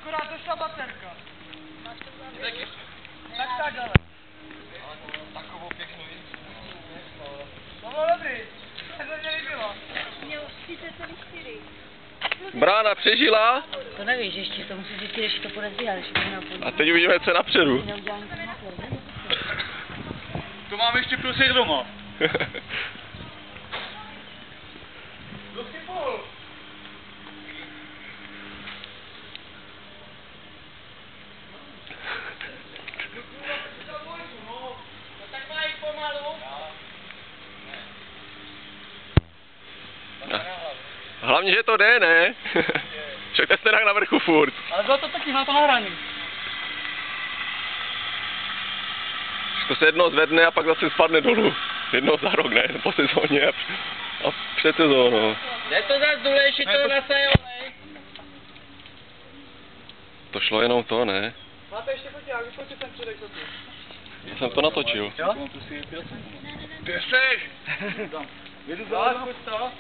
Akorát došla baterka. Tak ale. Takovou pěknou To bylo dobrý. To mě líbilo. Měl 30,4. Brána přežila To nevíš, ještě to musíš zjistit, ještě to půjde zvíhat, ještě to a teď uvidíme, co je napředu. neudělá nic na to. To máme ještě plus doma. Hlavně, že to jde, ne? Však jste tak na vrchu furt. Ale bylo to taky na to nahraný. To se jednou zvedne a pak zase spadne dolů. Jednou za rok, ne? Po sezóně a před sezónou. Je to zase důležitý, to zase olej. To šlo jenom to, ne? Máte ještě foťák, vyfotit ten předek to tu. Já jsem to natočil. Jo? Ty jsi! Vyjdu za to.